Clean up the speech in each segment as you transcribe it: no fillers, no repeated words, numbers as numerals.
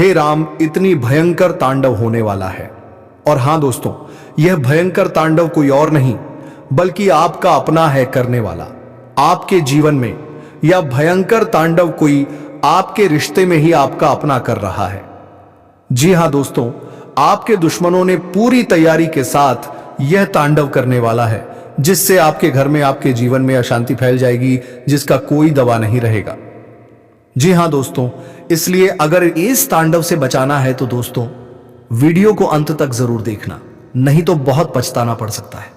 हे राम, इतनी भयंकर तांडव होने वाला है। और हां दोस्तों, यह भयंकर तांडव कोई और नहीं बल्कि आपका अपना है करने वाला। आपके जीवन में यह भयंकर तांडव कोई आपके रिश्ते में ही आपका अपना कर रहा है। जी हां दोस्तों, आपके दुश्मनों ने पूरी तैयारी के साथ यह तांडव करने वाला है, जिससे आपके घर में, आपके जीवन में अशांति फैल जाएगी, जिसका कोई दवा नहीं रहेगा। जी हां दोस्तों, इसलिए अगर इस तांडव से बचाना है तो दोस्तों वीडियो को अंत तक जरूर देखना, नहीं तो बहुत पछताना पड़ सकता है।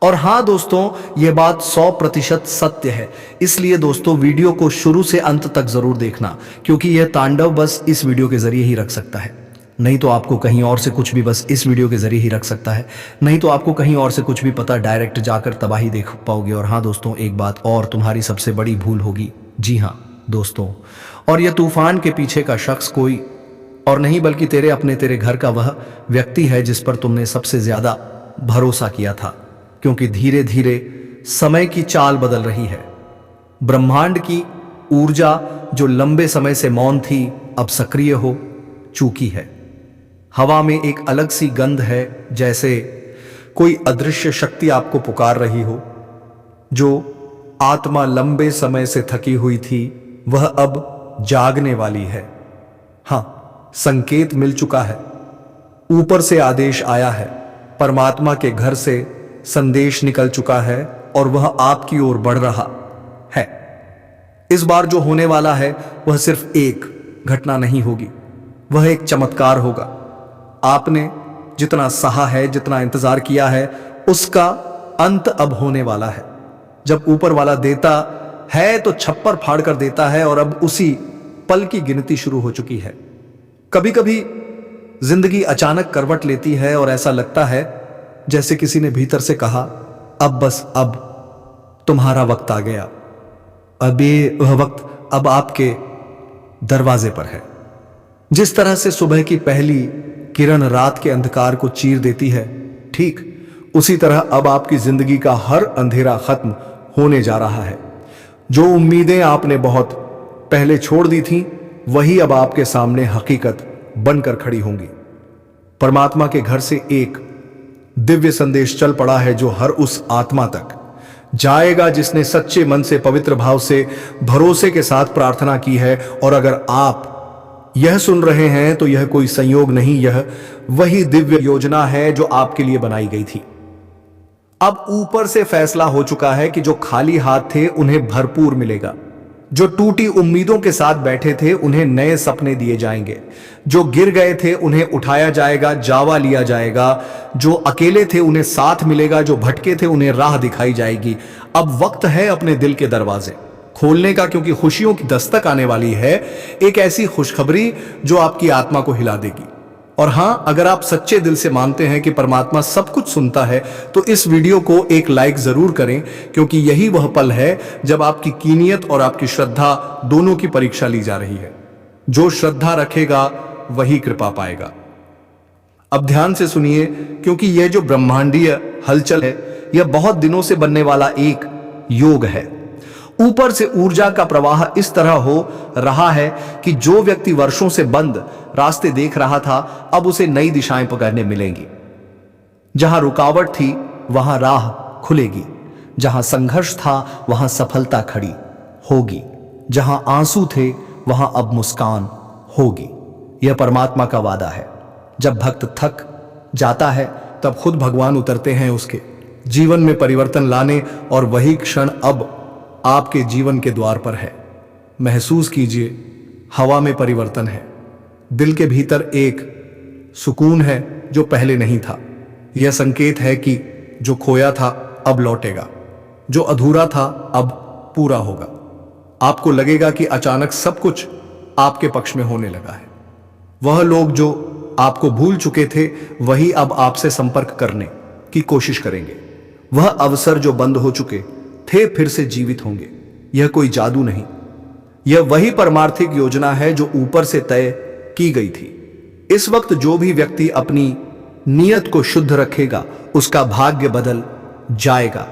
और हां दोस्तों, यह बात 100% सत्य है, इसलिए दोस्तों वीडियो को शुरू से अंत तक जरूर देखना, क्योंकि यह तांडव बस इस वीडियो के जरिए ही रख सकता है, नहीं तो आपको कहीं और से कुछ भी बस इस वीडियो के जरिए ही रख सकता है, नहीं तो आपको कहीं और से कुछ भी पता, डायरेक्ट जाकर तबाही देख पाओगे। और हां दोस्तों, एक बात और, तुम्हारी सबसे बड़ी भूल होगी। जी हां दोस्तों, और यह तूफान के पीछे का शख्स कोई और नहीं बल्कि तेरे घर का वह व्यक्ति है जिस पर तुमने सबसे ज्यादा भरोसा किया था, क्योंकि धीरे धीरे समय की चाल बदल रही है। ब्रह्मांड की ऊर्जा जो लंबे समय से मौन थी, अब सक्रिय हो चुकी है। हवा में एक अलग सी गंध है, जैसे कोई अदृश्य शक्ति आपको पुकार रही हो। जो आत्मा लंबे समय से थकी हुई थी, वह अब जागने वाली है। हां, संकेत मिल चुका है, ऊपर से आदेश आया है, परमात्मा के घर से संदेश निकल चुका है और वह आपकी ओर बढ़ रहा है। इस बार जो होने वाला है वह सिर्फ एक घटना नहीं होगी, वह एक चमत्कार होगा। आपने जितना सहा है, जितना इंतजार किया है, उसका अंत अब होने वाला है। जब ऊपर वाला देता है तो छप्पर फाड़ कर देता है, और अब उसी पल की गिनती शुरू हो चुकी है। कभी कभी जिंदगी अचानक करवट लेती है और ऐसा लगता है जैसे किसी ने भीतर से कहा, अब बस, अब तुम्हारा वक्त आ गया। अब ये वह वक्त अब आपके दरवाजे पर है। जिस तरह से सुबह की पहली किरण रात के अंधकार को चीर देती है, ठीक उसी तरह अब आपकी जिंदगी का हर अंधेरा खत्म होने जा रहा है। जो उम्मीदें आपने बहुत पहले छोड़ दी थीं, वही अब आपके सामने हकीकत बनकर खड़ी होंगी। परमात्मा के घर से एक दिव्य संदेश चल पड़ा है, जो हर उस आत्मा तक जाएगा जिसने सच्चे मन से, पवित्र भाव से, भरोसे के साथ प्रार्थना की है। और अगर आप यह सुन रहे हैं तो यह कोई संयोग नहीं, यह वही दिव्य योजना है जो आपके लिए बनाई गई थी। अब ऊपर से फैसला हो चुका है कि जो खाली हाथ थे उन्हें भरपूर मिलेगा, जो टूटी उम्मीदों के साथ बैठे थे उन्हें नए सपने दिए जाएंगे, जो गिर गए थे उन्हें उठाया जाएगा, जावा लिया जाएगा, जो अकेले थे उन्हें साथ मिलेगा, जो भटके थे उन्हें राह दिखाई जाएगी। अब वक्त है अपने दिल के दरवाजे खोलने का, क्योंकि खुशियों की दस्तक आने वाली है, एक ऐसी खुशखबरी जो आपकी आत्मा को हिला देगी। और हां, अगर आप सच्चे दिल से मानते हैं कि परमात्मा सब कुछ सुनता है, तो इस वीडियो को एक लाइक जरूर करें, क्योंकि यही वह पल है जब आपकी कीनियत और आपकी श्रद्धा दोनों की परीक्षा ली जा रही है। जो श्रद्धा रखेगा वही कृपा पाएगा। अब ध्यान से सुनिए, क्योंकि यह जो ब्रह्मांडीय हलचल है, यह बहुत दिनों से बनने वाला एक योग है। ऊपर से ऊर्जा का प्रवाह इस तरह हो रहा है कि जो व्यक्ति वर्षों से बंद रास्ते देख रहा था, अब उसे नई दिशाएं पकड़ने मिलेंगी। जहां रुकावट थी वहां राह खुलेगी, जहां संघर्ष था वहां सफलता खड़ी होगी, जहां आंसू थे वहां अब मुस्कान होगी। यह परमात्मा का वादा है। जब भक्त थक जाता है तब खुद भगवान उतरते हैं उसके जीवन में परिवर्तन लाने, और वही क्षण अब आपके जीवन के द्वार पर है। महसूस कीजिए, हवा में परिवर्तन है, दिल के भीतर एक सुकून है जो पहले नहीं था। यह संकेत है कि जो खोया था अब लौटेगा, जो अधूरा था अब पूरा होगा। आपको लगेगा कि अचानक सब कुछ आपके पक्ष में होने लगा है। वह लोग जो आपको भूल चुके थे, वही अब आपसे संपर्क करने की कोशिश करेंगे। वह अवसर जो बंद हो चुके थे फिर से जीवित होंगे। यह कोई जादू नहीं, यह वही परमार्थिक योजना है जो ऊपर से तय की गई थी। इस वक्त जो भी व्यक्ति अपनी नियत को शुद्ध रखेगा, उसका भाग्य बदल जाएगा।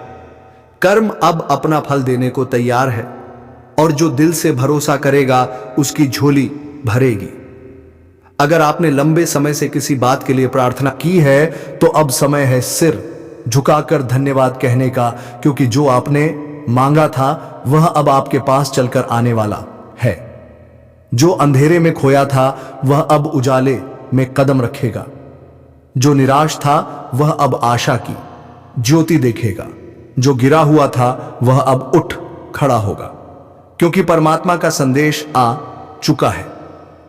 कर्म अब अपना फल देने को तैयार है, और जो दिल से भरोसा करेगा उसकी झोली भरेगी। अगर आपने लंबे समय से किसी बात के लिए प्रार्थना की है तो अब समय है सिर झुकाकर धन्यवाद कहने का, क्योंकि जो आपने मांगा था वह अब आपके पास चलकर आने वाला है। जो अंधेरे में खोया था वह अब उजाले में कदम रखेगा। जो निराश था वह अब आशा की ज्योति देखेगा। जो गिरा हुआ था वह अब उठ खड़ा होगा, क्योंकि परमात्मा का संदेश आ चुका है।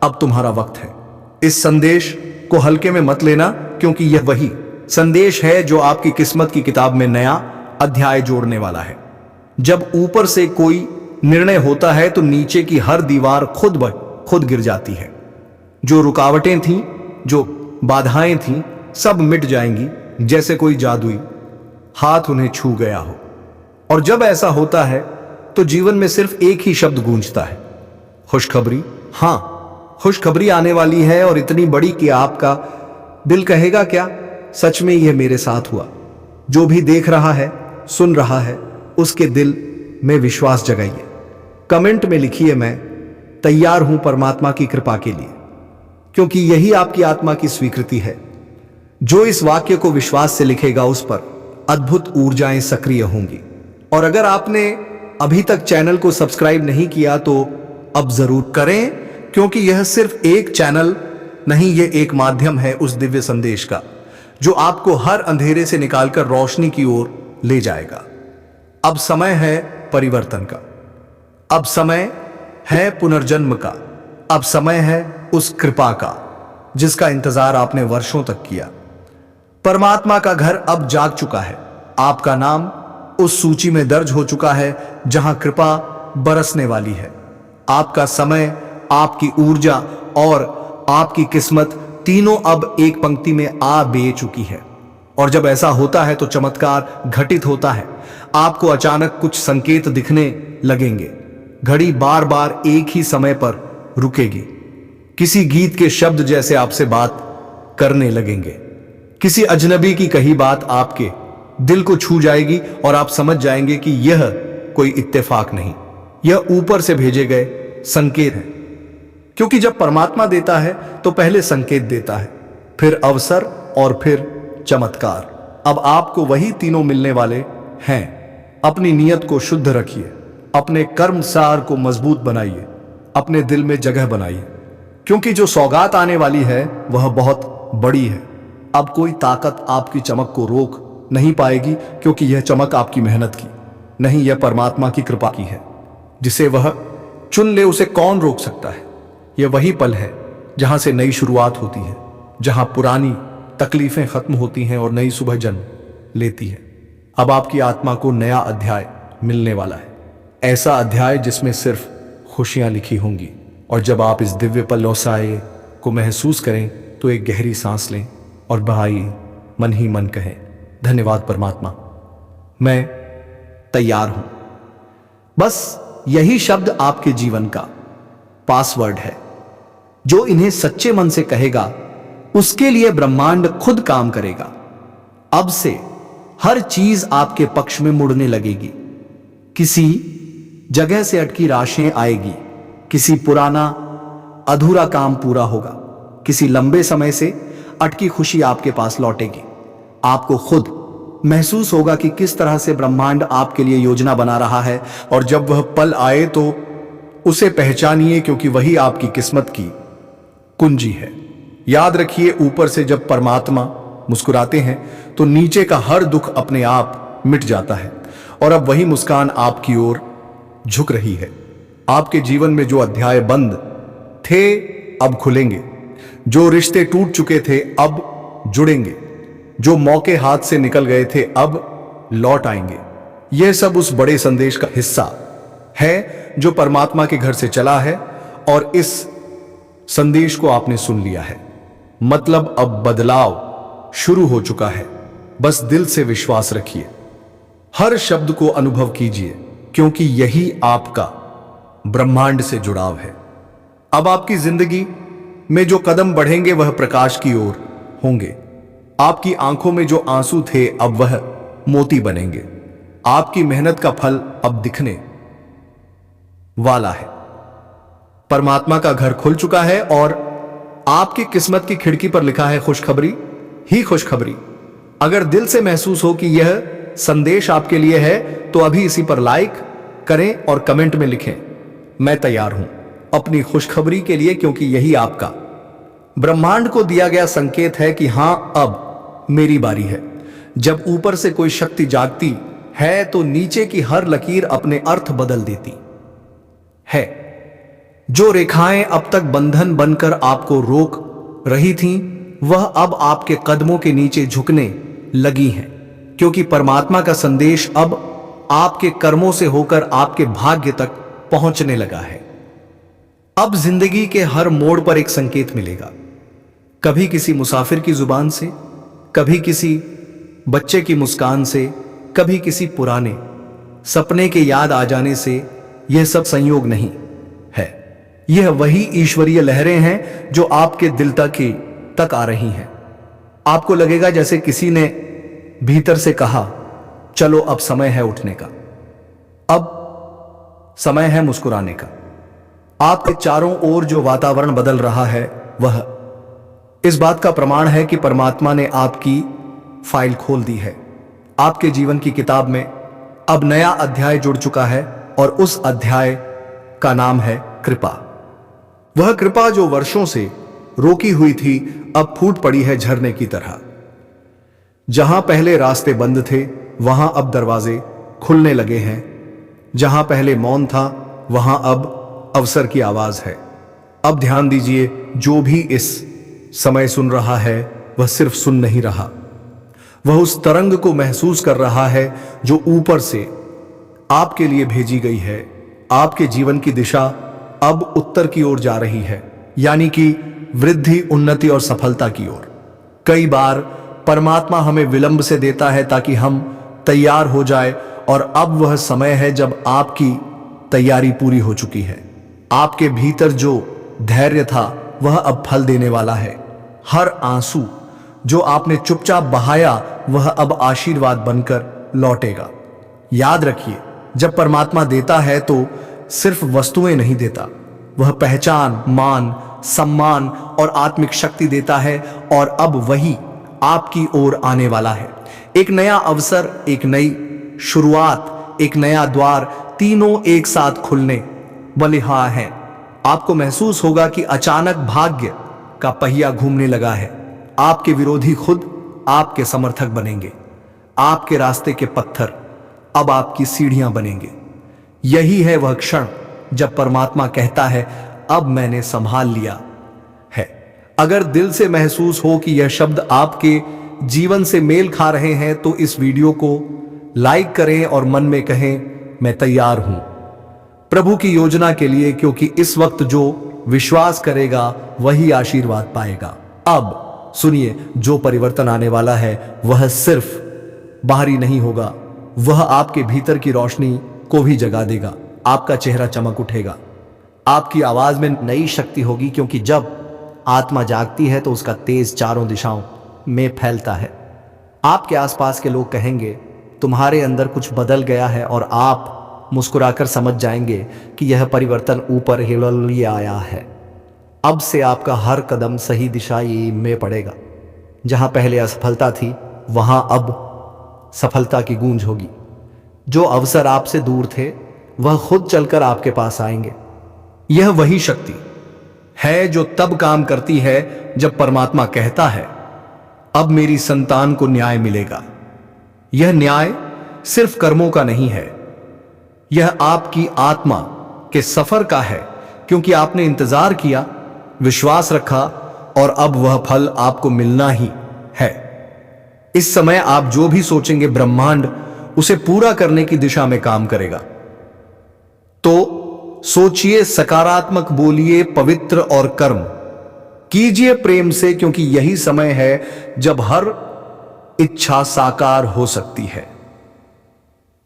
अब तुम्हारा वक्त है। इस संदेश को हल्के में मत लेना, क्योंकि यह वही संदेश है जो आपकी किस्मत की किताब में नया अध्याय जोड़ने वाला है। जब ऊपर से कोई निर्णय होता है तो नीचे की हर दीवार खुद ब खुद गिर जाती है। जो रुकावटें थीं, जो बाधाएं थीं, सब मिट जाएंगी, जैसे कोई जादुई हाथ उन्हें छू गया हो। और जब ऐसा होता है तो जीवन में सिर्फ एक ही शब्द गूंजता है, खुशखबरी। हां, खुशखबरी आने वाली है, और इतनी बड़ी कि आपका दिल कहेगा क्या सच में यह मेरे साथ हुआ। जो भी देख रहा है, सुन रहा है, उसके दिल में विश्वास जगाइए। कमेंट में लिखिए, मैं तैयार हूं परमात्मा की कृपा के लिए, क्योंकि यही आपकी आत्मा की स्वीकृति है। जो इस वाक्य को विश्वास से लिखेगा उस पर अद्भुत ऊर्जाएं सक्रिय होंगी। और अगर आपने अभी तक चैनल को सब्सक्राइब नहीं किया तो अब जरूर करें, क्योंकि यह सिर्फ एक चैनल नहीं, यह एक माध्यम है उस दिव्य संदेश का जो आपको हर अंधेरे से निकालकर रोशनी की ओर ले जाएगा। अब समय है परिवर्तन का, अब समय है पुनर्जन्म का, अब समय है उस कृपा का जिसका इंतजार आपने वर्षों तक किया। परमात्मा का घर अब जाग चुका है। आपका नाम उस सूची में दर्ज हो चुका है जहां कृपा बरसने वाली है। आपका समय, आपकी ऊर्जा और आपकी किस्मत तीनों अब एक पंक्ति में आ बे चुकी है। और जब ऐसा होता है तो चमत्कार घटित होता है। आपको अचानक कुछ संकेत दिखने लगेंगे। घड़ी बार बार एक ही समय पर रुकेगी। किसी गीत के शब्द जैसे आपसे बात करने लगेंगे। किसी अजनबी की कही बात आपके दिल को छू जाएगी और आप समझ जाएंगे कि यह कोई इत्तेफाक नहीं, यह ऊपर से भेजे गए संकेत है। क्योंकि जब परमात्मा देता है तो पहले संकेत देता है, फिर अवसर और फिर चमत्कार। अब आपको वही तीनों मिलने वाले हैं। अपनी नीयत को शुद्ध रखिए, अपने कर्म सार को मजबूत बनाइए, अपने दिल में जगह बनाइए, क्योंकि जो सौगात आने वाली है वह बहुत बड़ी है। अब कोई ताकत आपकी चमक को रोक नहीं पाएगी, क्योंकि यह चमक आपकी मेहनत की नहीं, यह परमात्मा की कृपा की है। जिसे वह चुन ले उसे कौन रोक सकता है। यह वही पल है जहां से नई शुरुआत होती है, जहां पुरानी तकलीफें खत्म होती हैं और नई सुबह जन्म लेती है। अब आपकी आत्मा को नया अध्याय मिलने वाला है, ऐसा अध्याय जिसमें सिर्फ खुशियां लिखी होंगी। और जब आप इस दिव्य पलोसाए को महसूस करें तो एक गहरी सांस लें और भाई मन ही मन कहें, धन्यवाद परमात्मा, मैं तैयार हूं। बस यही शब्द आपके जीवन का पासवर्ड है। जो इन्हें सच्चे मन से कहेगा उसके लिए ब्रह्मांड खुद काम करेगा। अब से हर चीज आपके पक्ष में मुड़ने लगेगी। किसी जगह से अटकी राशियां आएगी, किसी पुराना अधूरा काम पूरा होगा, किसी लंबे समय से अटकी खुशी आपके पास लौटेगी। आपको खुद महसूस होगा कि किस तरह से ब्रह्मांड आपके लिए योजना बना रहा है। और जब वह पल आए तो उसे पहचानिए, क्योंकि वही आपकी किस्मत की कुंजी है। याद रखिए, ऊपर से जब परमात्मा मुस्कुराते हैं तो नीचे का हर दुख अपने आप मिट जाता है। और अब वही मुस्कान आपकी ओर झुक रही है। आपके जीवन में जो अध्याय बंद थे अब खुलेंगे, जो रिश्ते टूट चुके थे अब जुड़ेंगे, जो मौके हाथ से निकल गए थे अब लौट आएंगे। यह सब उस बड़े संदेश का हिस्सा है जो परमात्मा के घर से चला है। और इस संदेश को आपने सुन लिया है, मतलब अब बदलाव शुरू हो चुका है। बस दिल से विश्वास रखिए, हर शब्द को अनुभव कीजिए, क्योंकि यही आपका ब्रह्मांड से जुड़ाव है। अब आपकी जिंदगी में जो कदम बढ़ेंगे वह प्रकाश की ओर होंगे। आपकी आंखों में जो आंसू थे अब वह मोती बनेंगे। आपकी मेहनत का फल अब दिखने वाला है। परमात्मा का घर खुल चुका है और आपकी किस्मत की खिड़की पर लिखा है खुशखबरी ही खुशखबरी। अगर दिल से महसूस हो कि यह संदेश आपके लिए है तो अभी इसी पर लाइक करें और कमेंट में लिखें, मैं तैयार हूं अपनी खुशखबरी के लिए, क्योंकि यही आपका ब्रह्मांड को दिया गया संकेत है कि हां, अब मेरी बारी है। जब ऊपर से कोई शक्ति जागती है तो नीचे की हर लकीर अपने अर्थ बदल देती है। जो रेखाएं अब तक बंधन बनकर आपको रोक रही थीं, वह अब आपके कदमों के नीचे झुकने लगी हैं, क्योंकि परमात्मा का संदेश अब आपके कर्मों से होकर आपके भाग्य तक पहुंचने लगा है। अब जिंदगी के हर मोड़ पर एक संकेत मिलेगा, कभी किसी मुसाफिर की जुबान से, कभी किसी बच्चे की मुस्कान से, कभी किसी पुराने सपने के याद आ जाने से। यह सब संयोग नहीं है, यह वही ईश्वरीय लहरें हैं जो आपके दिल तक आ रही हैं। आपको लगेगा जैसे किसी ने भीतर से कहा, चलो अब समय है उठने का, अब समय है मुस्कुराने का। आपके चारों ओर जो वातावरण बदल रहा है वह इस बात का प्रमाण है कि परमात्मा ने आपकी फाइल खोल दी है। आपके जीवन की किताब में अब नया अध्याय जुड़ चुका है और उस अध्याय का नाम है कृपा। वह कृपा जो वर्षों से रोकी हुई थी अब फूट पड़ी है झरने की तरह। जहां पहले रास्ते बंद थे वहां अब दरवाजे खुलने लगे हैं। जहां पहले मौन था वहां अब अवसर की आवाज है। अब ध्यान दीजिए, जो भी इस समय सुन रहा है वह सिर्फ सुन नहीं रहा, वह उस तरंग को महसूस कर रहा है जो ऊपर से आपके लिए भेजी गई है। आपके जीवन की दिशा अब उत्तर की ओर जा रही है, यानी कि वृद्धि, उन्नति और सफलता की ओर। कई बार परमात्मा हमें विलंब से देता है ताकि हम तैयार हो जाए, और अब वह समय है जब आपकी तैयारी पूरी हो चुकी है। आपके भीतर जो धैर्य था वह अब फल देने वाला है। हर आंसू जो आपने चुपचाप बहाया वह अब आशीर्वाद बनकर लौटेगा। याद रखिए, जब परमात्मा देता है तो सिर्फ वस्तुएं नहीं देता, वह पहचान, मान, सम्मान और आत्मिक शक्ति देता है। और अब वही आपकी ओर आने वाला है। एक नया अवसर, एक नई शुरुआत, एक नया द्वार, तीनों एक साथ खुलने बलिहा हैं। आपको महसूस होगा कि अचानक भाग्य का पहिया घूमने लगा है। आपके विरोधी खुद आपके समर्थक बनेंगे। आपके रास्ते के पत्थर अब आपकी सीढ़ियां बनेंगे। यही है वह क्षण जब परमात्मा कहता है, अब मैंने संभाल लिया है। अगर दिल से महसूस हो कि यह शब्द आपके जीवन से मेल खा रहे हैं तो इस वीडियो को लाइक करें और मन में कहें, मैं तैयार हूं प्रभु की योजना के लिए, क्योंकि इस वक्त जो विश्वास करेगा वही आशीर्वाद पाएगा। अब सुनिए, जो परिवर्तन आने वाला है वह सिर्फ बाहरी नहीं होगा, वह आपके भीतर की रोशनी को भी जगा देगा। आपका चेहरा चमक उठेगा, आपकी आवाज में नई शक्ति होगी, क्योंकि जब आत्मा जागती है तो उसका तेज चारों दिशाओं में फैलता है। आपके आसपास के लोग कहेंगे, तुम्हारे अंदर कुछ बदल गया है, और आप मुस्कुराकर समझ जाएंगे कि यह परिवर्तन ऊपर ही आया है। अब से आपका हर कदम सही दिशा में पड़ेगा। जहां पहले असफलता थी वहां अब सफलता की गूंज होगी। जो अवसर आपसे दूर थे वह खुद चलकर आपके पास आएंगे। यह वही शक्ति है जो तब काम करती है जब परमात्मा कहता है, अब मेरी संतान को न्याय मिलेगा। यह न्याय सिर्फ कर्मों का नहीं है, यह आपकी आत्मा के सफर का है, क्योंकि आपने इंतजार किया, विश्वास रखा, और अब वह फल आपको मिलना ही है। इस समय आप जो भी सोचेंगे ब्रह्मांड उसे पूरा करने की दिशा में काम करेगा। तो सोचिए, सकारात्मक बोलिए, पवित्र और कर्म कीजिए प्रेम से, क्योंकि यही समय है जब हर इच्छा साकार हो सकती है।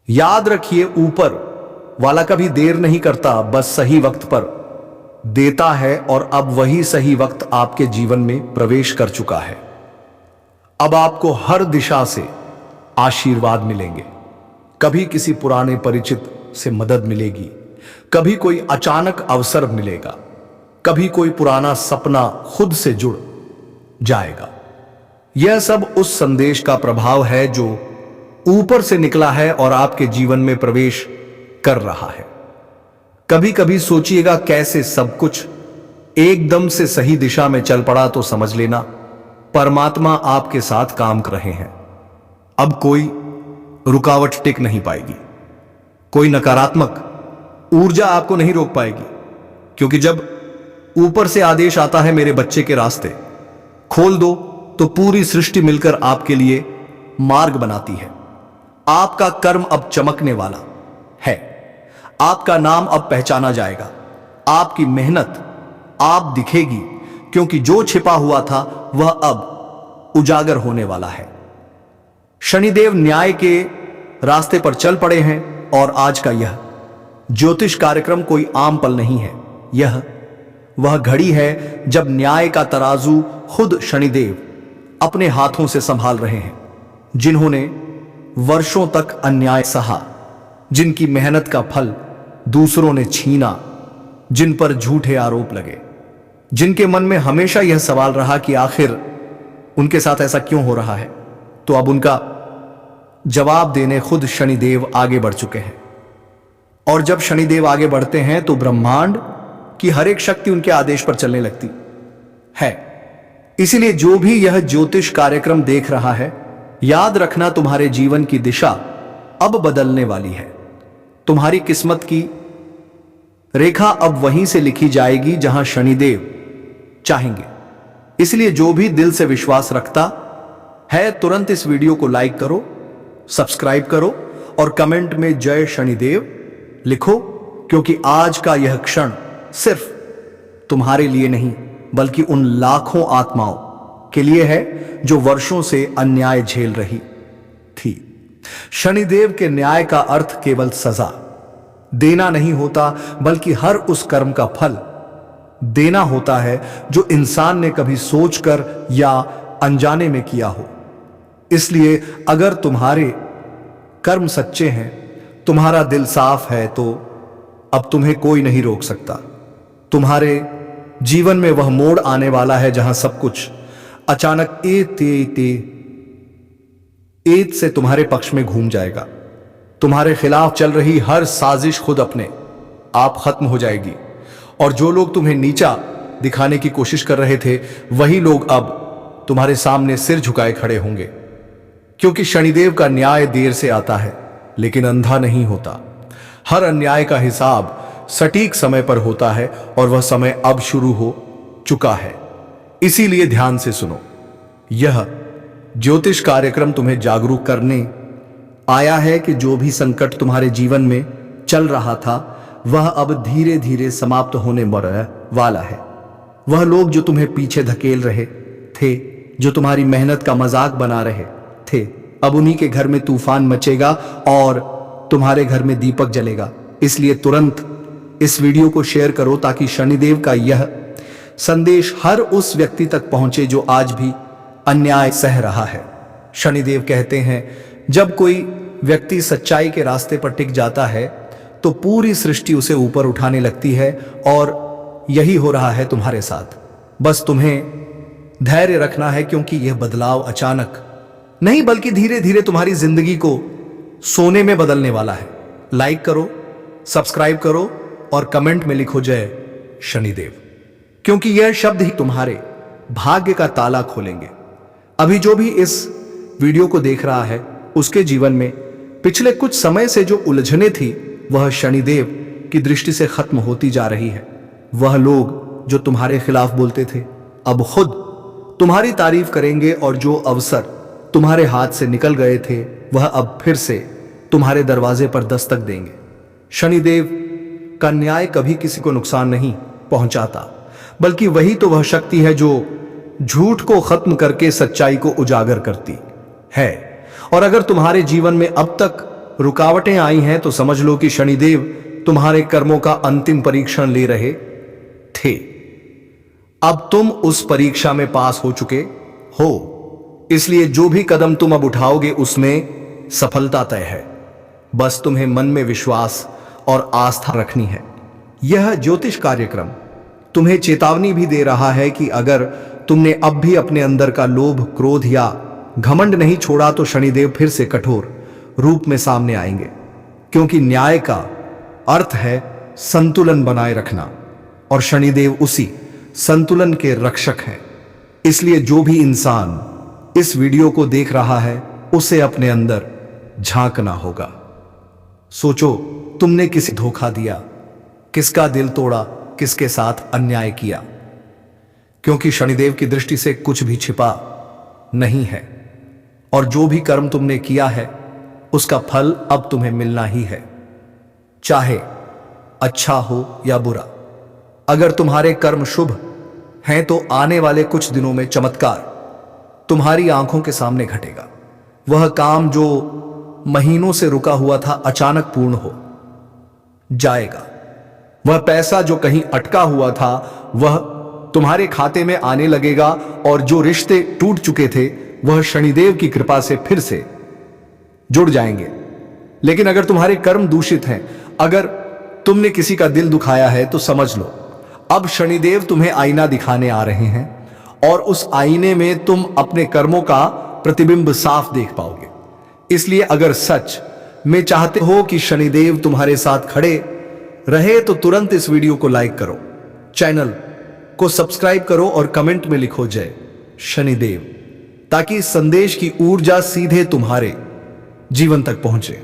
याद रखिए, ऊपर वाला कभी देर नहीं करता, बस सही वक्त पर देता है, और अब वही सही वक्त आपके जीवन में प्रवेश कर चुका है। अब आपको हर दिशा से आशीर्वाद मिलेंगे। कभी किसी पुराने परिचित से मदद मिलेगी, कभी कोई अचानक अवसर मिलेगा, कभी कोई पुराना सपना खुद से जुड़ जाएगा। यह सब उस संदेश का प्रभाव है जो ऊपर से निकला है और आपके जीवन में प्रवेश कर रहा है। कभी कभी सोचिएगा कैसे सब कुछ एकदम से सही दिशा में चल पड़ा, तो समझ लेना परमात्मा आपके साथ काम कर रहे हैं। अब कोई रुकावट टिक नहीं पाएगी, कोई नकारात्मक ऊर्जा आपको नहीं रोक पाएगी, क्योंकि जब ऊपर से आदेश आता है मेरे बच्चे के रास्ते खोल दो, तो पूरी सृष्टि मिलकर आपके लिए मार्ग बनाती है। आपका कर्म अब चमकने वाला है, आपका नाम अब पहचाना जाएगा, आपकी मेहनत आप दिखेगी, क्योंकि जो छिपा हुआ था वह अब उजागर होने वाला है। शनिदेव न्याय के रास्ते पर चल पड़े हैं और आज का यह ज्योतिष कार्यक्रम कोई आम पल नहीं है। यह वह घड़ी है जब न्याय का तराजू खुद शनिदेव अपने हाथों से संभाल रहे हैं। जिन्होंने वर्षों तक अन्याय सहा, जिनकी मेहनत का फल दूसरों ने छीना, जिन पर झूठे आरोप लगे, जिनके मन में हमेशा यह सवाल रहा कि आखिर उनके साथ ऐसा क्यों हो रहा है, तो अब उनका जवाब देने खुद शनिदेव आगे बढ़ चुके हैं। और जब शनिदेव आगे बढ़ते हैं तो ब्रह्मांड की हर एक शक्ति उनके आदेश पर चलने लगती है। इसीलिए जो भी यह ज्योतिष कार्यक्रम देख रहा है, याद रखना तुम्हारे जीवन की दिशा अब बदलने वाली है। तुम्हारी किस्मत की रेखा अब वहीं से लिखी जाएगी जहां शनिदेव चाहेंगे। इसलिए जो भी दिल से विश्वास रखता है, तुरंत इस वीडियो को लाइक करो, सब्सक्राइब करो और कमेंट में जय शनिदेव लिखो, क्योंकि आज का यह क्षण सिर्फ तुम्हारे लिए नहीं बल्कि उन लाखों आत्माओं के लिए है जो वर्षों से अन्याय झेल रही थी। शनिदेव के न्याय का अर्थ केवल सजा देना नहीं होता, बल्कि हर उस कर्म का फल देना होता है जो इंसान ने कभी सोचकर या अनजाने में किया हो। इसलिए अगर तुम्हारे कर्म सच्चे हैं, तुम्हारा दिल साफ है, तो अब तुम्हें कोई नहीं रोक सकता। तुम्हारे जीवन में वह मोड़ आने वाला है जहां सब कुछ अचानक एत से तुम्हारे पक्ष में घूम जाएगा। तुम्हारे खिलाफ चल रही हर साजिश खुद अपने आप खत्म हो जाएगी, और जो लोग तुम्हें नीचा दिखाने की कोशिश कर रहे थे, वही लोग अब तुम्हारे सामने सिर झुकाए खड़े होंगे। क्योंकि शनिदेव का न्याय देर से आता है, लेकिन अंधा नहीं होता। हर अन्याय का हिसाब सटीक समय पर होता है, और वह समय अब शुरू हो चुका है। इसीलिए ध्यान से सुनो। यह ज्योतिष कार्यक्रम तुम्हें जागरूक करने आया है कि जो भी संकट तुम्हारे जीवन में चल रहा था, वह अब धीरे धीरे समाप्त होने वाला है। वह लोग जो तुम्हें पीछे धकेल रहे थे, जो तुम्हारी मेहनत का मजाक बना रहे थे, अब उन्हीं के घर में तूफान मचेगा और तुम्हारे घर में दीपक जलेगा। इसलिए तुरंत इस वीडियो को शेयर करो, ताकि शनिदेव का यह संदेश हर उस व्यक्ति तक पहुंचे जो आज भी अन्याय सह रहा है। शनिदेव कहते हैं, जब कोई व्यक्ति सच्चाई के रास्ते पर टिक जाता है, तो पूरी सृष्टि उसे ऊपर उठाने लगती है, और यही हो रहा है तुम्हारे साथ। बस तुम्हें धैर्य रखना है, क्योंकि यह बदलाव अचानक नहीं बल्कि धीरे धीरे तुम्हारी जिंदगी को सोने में बदलने वाला है। लाइक करो, सब्सक्राइब करो और कमेंट में लिखो जय शनिदेव, क्योंकि यह शब्द ही तुम्हारे भाग्य का ताला खोलेंगे। अभी जो भी इस वीडियो को देख रहा है, उसके जीवन में पिछले कुछ समय से जो उलझने थी, वह शनिदेव की दृष्टि से खत्म होती जा रही है। वह लोग जो तुम्हारे खिलाफ बोलते थे, अब खुद तुम्हारी तारीफ करेंगे, और जो अवसर तुम्हारे हाथ से निकल गए थे, वह अब फिर से तुम्हारे दरवाजे पर दस्तक देंगे। शनिदेव का न्याय कभी किसी को नुकसान नहीं पहुंचाता, बल्कि वही तो वह शक्ति है जो झूठ को खत्म करके सच्चाई को उजागर करती है। और अगर तुम्हारे जीवन में अब तक रुकावटें आई हैं, तो समझ लो कि शनिदेव तुम्हारे कर्मों का अंतिम परीक्षण ले रहे थे। अब तुम उस परीक्षा में पास हो चुके हो, इसलिए जो भी कदम तुम अब उठाओगे उसमें सफलता तय है। बस तुम्हें मन में विश्वास और आस्था रखनी है। यह ज्योतिष कार्यक्रम तुम्हें चेतावनी भी दे रहा है कि अगर तुमने अब भी अपने अंदर का लोभ, क्रोध या घमंड नहीं छोड़ा तो शनिदेव फिर से कठोर रूप में सामने आएंगे, क्योंकि न्याय का अर्थ है संतुलन बनाए रखना और शनिदेव उसी संतुलन के रक्षक हैं। इसलिए जो भी इंसान इस वीडियो को देख रहा है उसे अपने अंदर झांकना होगा। सोचो, तुमने किसी धोखा दिया, किसका दिल तोड़ा, किसके साथ अन्याय किया, क्योंकि शनिदेव की दृष्टि से कुछ भी छिपा नहीं है और जो भी कर्म तुमने किया है उसका फल अब तुम्हें मिलना ही है, चाहे अच्छा हो या बुरा। अगर तुम्हारे कर्म शुभ हैं तो आने वाले कुछ दिनों में चमत्कार तुम्हारी आंखों के सामने घटेगा। वह काम जो महीनों से रुका हुआ था अचानक पूर्ण हो जाएगा। वह पैसा जो कहीं अटका हुआ था वह तुम्हारे खाते में आने लगेगा और जो रिश्ते टूट चुके थे वह शनिदेव की कृपा से फिर से जुड़ जाएंगे। लेकिन अगर तुम्हारे कर्म दूषित हैं, अगर तुमने किसी का दिल दुखाया है तो समझ लो अब शनिदेव तुम्हें आईना दिखाने आ रहे हैं और उस आईने में तुम अपने कर्मों का प्रतिबिंब साफ देख पाओगे। इसलिए अगर सच में चाहते हो कि शनिदेव तुम्हारे साथ खड़े रहे तो तुरंत इस वीडियो को लाइक करो, चैनल को सब्सक्राइब करो और कमेंट में लिखो जय शनिदेव, ताकि इस संदेश की ऊर्जा सीधे तुम्हारे जीवन तक पहुंचे।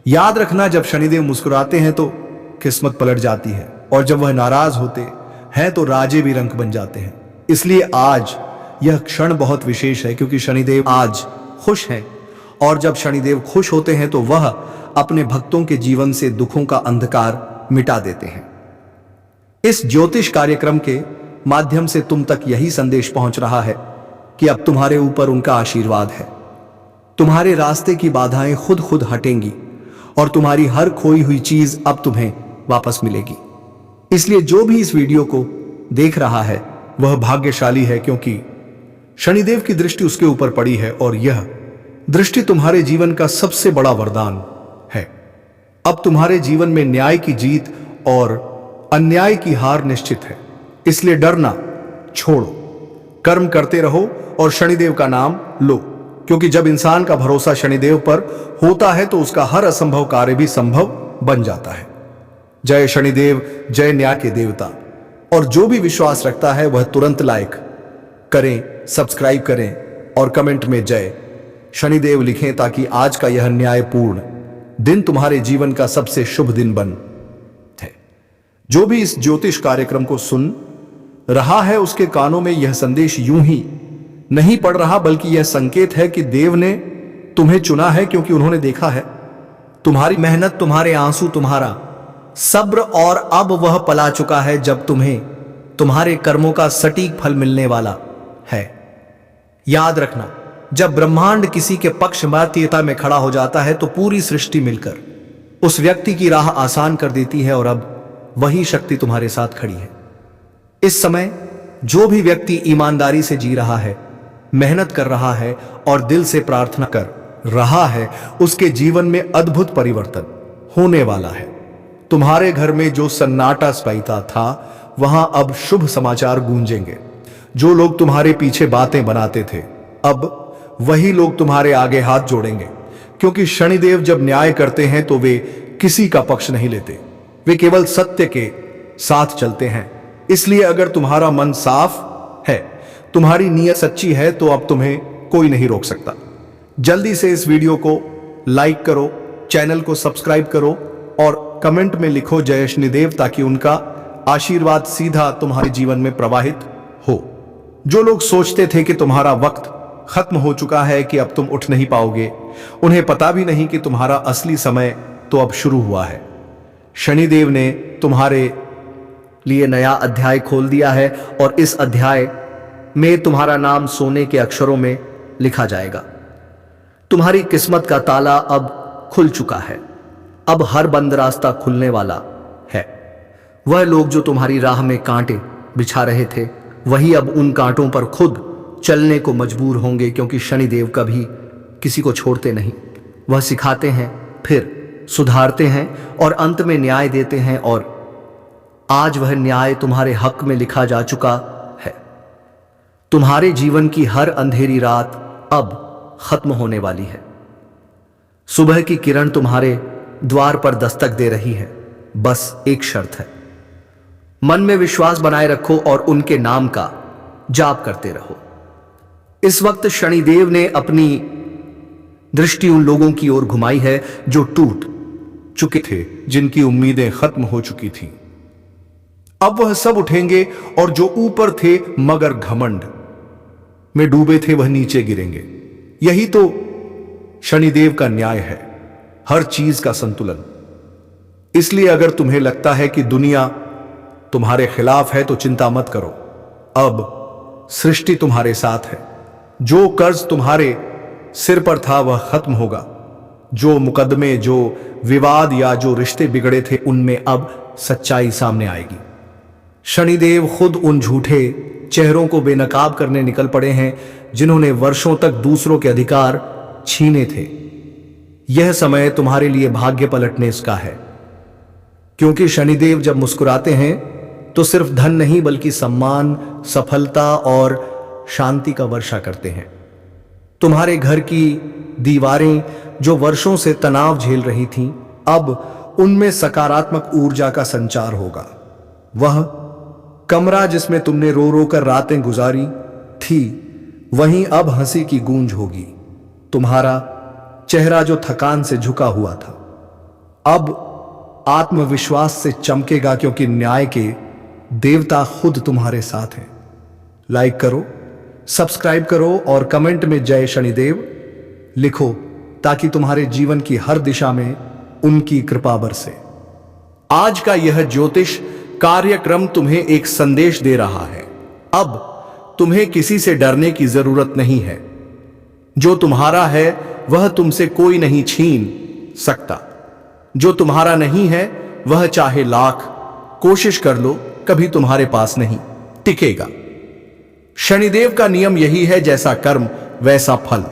याद रखना, जब शनिदेव मुस्कुराते हैं तो किस्मत पलट जाती है और जब वह नाराज होते हैं तो राजे भी रंक बन जाते हैं। इसलिए आज यह क्षण बहुत विशेष है, क्योंकि शनिदेव आज खुश हैं और जब शनिदेव खुश होते हैं तो वह अपने भक्तों के जीवन से दुखों का अंधकार मिटा देते हैं। इस ज्योतिष कार्यक्रम के माध्यम से तुम तक यही संदेश पहुंच रहा है कि अब तुम्हारे ऊपर उनका आशीर्वाद है। तुम्हारे रास्ते की बाधाएं खुद हटेंगी और तुम्हारी हर खोई हुई चीज अब तुम्हें वापस मिलेगी। इसलिए जो भी इस वीडियो को देख रहा है वह भाग्यशाली है, क्योंकि शनिदेव की दृष्टि उसके ऊपर पड़ी है और यह दृष्टि तुम्हारे जीवन का सबसे बड़ा वरदान है। अब तुम्हारे जीवन में न्याय की जीत और अन्याय की हार निश्चित है। इसलिए डरना छोड़ो, कर्म करते रहो और शनिदेव का नाम लो, क्योंकि जब इंसान का भरोसा शनिदेव पर होता है तो उसका हर असंभव कार्य भी संभव बन जाता है। जय शनिदेव, जय न्याय के देवता। और जो भी विश्वास रखता है वह तुरंत लाइक करें, सब्सक्राइब करें और कमेंट में जय शनिदेव लिखें, ताकि आज का यह न्यायपूर्ण दिन तुम्हारे जीवन का सबसे शुभ दिन बन है। जो भी इस ज्योतिष कार्यक्रम को सुन रहा है उसके कानों में यह संदेश यूं ही नहीं पड़ रहा, बल्कि यह संकेत है कि देव ने तुम्हें चुना है, क्योंकि उन्होंने देखा है तुम्हारी मेहनत, तुम्हारे आंसू, तुम्हारा सब्र, और अब वह पला चुका है जब तुम्हें तुम्हारे कर्मों का सटीक फल मिलने वाला है। याद रखना, जब ब्रह्मांड किसी के पक्षपातीयता में खड़ा हो जाता है तो पूरी सृष्टि मिलकर उस व्यक्ति की राह आसान कर देती है और अब वही शक्ति तुम्हारे साथ खड़ी है। इस समय जो भी व्यक्ति ईमानदारी से जी रहा है, मेहनत कर रहा है और दिल से प्रार्थना कर रहा है, उसके जीवन में अद्भुत परिवर्तन होने वाला है। तुम्हारे घर में जो सन्नाटा छाया था वहां अब शुभ समाचार गूंजेंगे। जो लोग तुम्हारे पीछे बातें बनाते थे अब वही लोग तुम्हारे आगे हाथ जोड़ेंगे, क्योंकि शनिदेव जब न्याय करते हैं तो वे किसी का पक्ष नहीं लेते, वे केवल सत्य के साथ चलते हैं। इसलिए अगर तुम्हारा मन साफ है, तुम्हारी नीयत सच्ची है, तो अब तुम्हें कोई नहीं रोक सकता। जल्दी से इस वीडियो को लाइक करो, चैनल को सब्सक्राइब करो और कमेंट में लिखो जय शनिदेव, ताकि उनका आशीर्वाद सीधा तुम्हारे जीवन में प्रवाहित हो। जो लोग सोचते थे कि तुम्हारा वक्त खत्म हो चुका है, कि अब तुम उठ नहीं पाओगे, उन्हें पता भी नहीं कि तुम्हारा असली समय तो अब शुरू हुआ है। शनिदेव ने तुम्हारे लिए नया अध्याय खोल दिया है और इस अध्याय में तुम्हारा नाम सोने के अक्षरों में लिखा जाएगा। तुम्हारी किस्मत का ताला अब खुल चुका है। अब हर बंद रास्ता खुलने वाला है। वह लोग जो तुम्हारी राह में कांटे बिछा रहे थे, वही अब उन कांटों पर खुद चलने को मजबूर होंगे, क्योंकि शनिदेव कभी किसी को छोड़ते नहीं। वह सिखाते हैं, फिर सुधारते हैं और अंत में न्याय देते हैं। और आज वह न्याय तुम्हारे हक में लिखा जा चुका है। तुम्हारे जीवन की हर अंधेरी रात अब खत्म होने वाली है। सुबह की किरण तुम्हारे द्वार पर दस्तक दे रही है। बस एक शर्त है, मन में विश्वास बनाए रखो और उनके नाम का जाप करते रहो। इस वक्त शनिदेव ने अपनी दृष्टि उन लोगों की ओर घुमाई है जो टूट चुके थे, जिनकी उम्मीदें खत्म हो चुकी थीं। अब वह सब उठेंगे और जो ऊपर थे मगर घमंड में डूबे थे वह नीचे गिरेंगे। यही तो शनिदेव का न्याय है, हर चीज का संतुलन। इसलिए अगर तुम्हें लगता है कि दुनिया तुम्हारे खिलाफ है तो चिंता मत करो। अब सृष्टि तुम्हारे साथ है। जो कर्ज तुम्हारे सिर पर था वह खत्म होगा। जो मुकदमे, जो विवाद या जो रिश्ते बिगड़े थे उनमें अब सच्चाई सामने आएगी। शनिदेव खुद उन झूठे चेहरों को बेनकाब करने निकल पड़े हैं जिन्होंने वर्षों तक दूसरों के अधिकार छीने थे। यह समय तुम्हारे लिए भाग्य पलटने इसका है, क्योंकि शनिदेव जब मुस्कुराते हैं तो सिर्फ धन नहीं बल्कि सम्मान, सफलता और शांति का वर्षा करते हैं। तुम्हारे घर की दीवारें जो वर्षों से तनाव झेल रही थीं, अब उनमें सकारात्मक ऊर्जा का संचार होगा। वह कमरा जिसमें तुमने रो रो कर रातें गुजारी थी, वहीं अब हंसी की गूंज होगी। तुम्हारा चेहरा जो थकान से झुका हुआ था, अब आत्मविश्वास से चमकेगा, क्योंकि न्याय के देवता खुद तुम्हारे साथ हैं। लाइक करो, सब्सक्राइब करो और कमेंट में जय शनिदेव लिखो, ताकि तुम्हारे जीवन की हर दिशा में उनकी कृपा बरसे। आज का यह ज्योतिष कार्यक्रम तुम्हें एक संदेश दे रहा है। अब तुम्हें किसी से डरने की जरूरत नहीं है। जो तुम्हारा है वह तुमसे कोई नहीं छीन सकता। जो तुम्हारा नहीं है वह चाहे लाख कोशिश कर लो, कभी तुम्हारे पास नहीं टिकेगा। शनिदेव का नियम यही है, जैसा कर्म वैसा फल।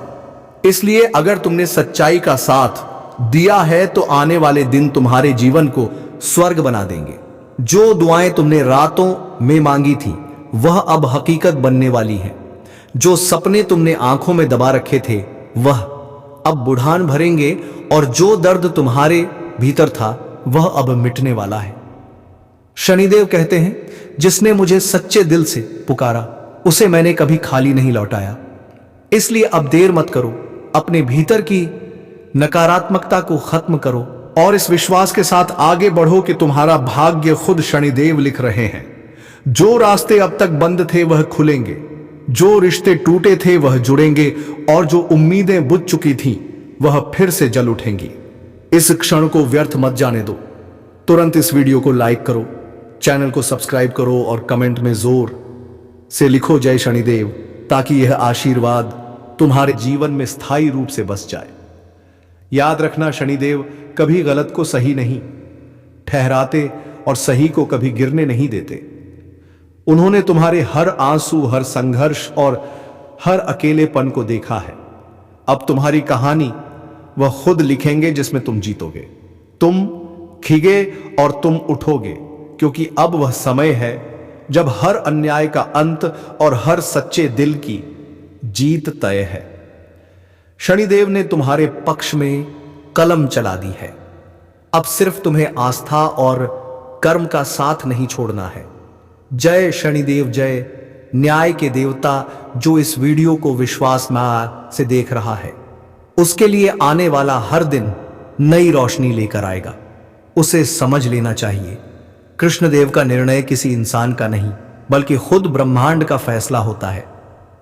इसलिए अगर तुमने सच्चाई का साथ दिया है तो आने वाले दिन तुम्हारे जीवन को स्वर्ग बना देंगे। जो दुआएं तुमने रातों में मांगी थी वह अब हकीकत बनने वाली है। जो सपने तुमने आंखों में दबा रखे थे वह अब बुढ़ान भरेंगे, और जो दर्द तुम्हारे भीतर था वह अब मिटने वाला है। शनिदेव कहते हैं, जिसने मुझे सच्चे दिल से पुकारा उसे मैंने कभी खाली नहीं लौटाया। इसलिए अब देर मत करो, अपने भीतर की नकारात्मकता को खत्म करो और इस विश्वास के साथ आगे बढ़ो कि तुम्हारा भाग्य खुद शनिदेव लिख रहे हैं। जो रास्ते अब तक बंद थे वह खुलेंगे, जो रिश्ते टूटे थे वह जुड़ेंगे, और जो उम्मीदें बुझ चुकी थीं वह फिर से जल उठेंगी। इस क्षण को व्यर्थ मत जाने दो। तुरंत इस वीडियो को लाइक करो, चैनल को सब्सक्राइब करो और कमेंट में जोर से लिखो जय शनिदेव, ताकि यह आशीर्वाद तुम्हारे जीवन में स्थायी रूप से बस जाए। याद रखना, शनिदेव कभी गलत को सही नहीं ठहराते और सही को कभी गिरने नहीं देते। उन्होंने तुम्हारे हर आंसू, हर संघर्ष और हर अकेलेपन को देखा है। अब तुम्हारी कहानी वह खुद लिखेंगे जिसमें तुम जीतोगे, तुम खिगे और तुम उठोगे, क्योंकि अब वह समय है जब हर अन्याय का अंत और हर सच्चे दिल की जीत तय है। शनिदेव ने तुम्हारे पक्ष में कलम चला दी है। अब सिर्फ तुम्हें आस्था और कर्म का साथ नहीं छोड़ना है। जय शनिदेव जय। न्याय के देवता जो इस वीडियो को विश्वास से देख रहा है, उसके लिए आने वाला हर दिन नई रोशनी लेकर आएगा। उसे समझ लेना चाहिए, कृष्णदेव का निर्णय किसी इंसान का नहीं बल्कि खुद ब्रह्मांड का फैसला होता है।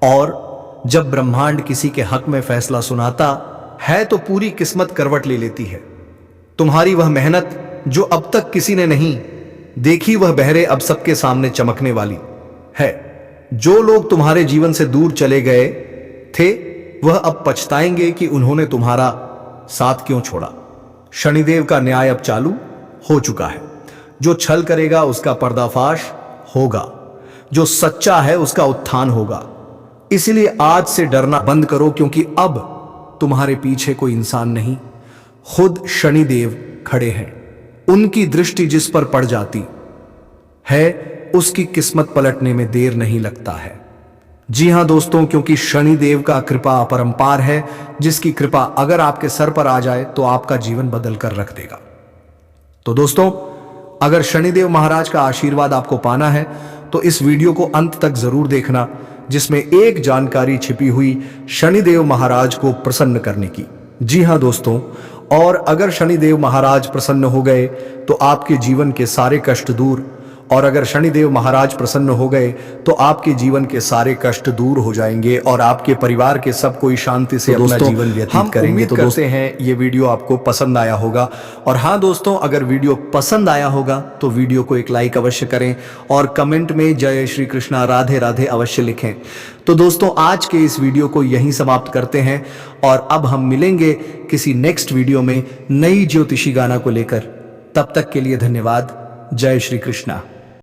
और जब ब्रह्मांड किसी के हक में फैसला सुनाता है तो पूरी किस्मत करवट ले लेती है। तुम्हारी वह मेहनत जो अब तक किसी ने नहीं देखी, वह बहरे अब सबके सामने चमकने वाली है। जो लोग तुम्हारे जीवन से दूर चले गए थे वह अब पछताएंगे कि उन्होंने तुम्हारा साथ क्यों छोड़ा। शनिदेव का न्याय अब चालू हो चुका है। जो छल करेगा उसका पर्दाफाश होगा, जो सच्चा है उसका उत्थान होगा। इसलिए आज से डरना बंद करो, क्योंकि अब तुम्हारे पीछे कोई इंसान नहीं, खुद शनिदेव खड़े हैं। उनकी दृष्टि जिस पर पड़ जाती है उसकी किस्मत पलटने में देर नहीं लगता है। जी हां दोस्तों, क्योंकि शनिदेव का कृपा अपरंपार है, जिसकी कृपा अगर आपके सर पर आ जाए तो आपका जीवन बदल कर रख देगा। तो दोस्तों, अगर शनिदेव महाराज का आशीर्वाद आपको पाना है तो इस वीडियो को अंत तक जरूर देखना, जिसमें एक जानकारी छिपी हुई शनिदेव महाराज को प्रसन्न करने की। जी हां दोस्तों, और अगर शनिदेव महाराज प्रसन्न हो गए तो आपके जीवन के सारे कष्ट दूर, और अगर शनिदेव महाराज प्रसन्न हो गए तो आपके जीवन के सारे कष्ट दूर हो जाएंगे और आपके परिवार के सब कोई शांति से अपना जीवन व्यतीत करेंगे। तो दोस्तों हैं ये वीडियो आपको पसंद आया होगा, और हाँ दोस्तों, अगर वीडियो पसंद आया होगा तो वीडियो को एक लाइक अवश्य करें और कमेंट में जय श्री कृष्णा राधे राधे अवश्य लिखें। तो दोस्तों, आज के इस वीडियो को यहीं समाप्त करते हैं और अब हम मिलेंगे किसी नेक्स्ट वीडियो में नई ज्योतिषी गाना को लेकर। तब तक के लिए धन्यवाद। जय श्री कृष्णा।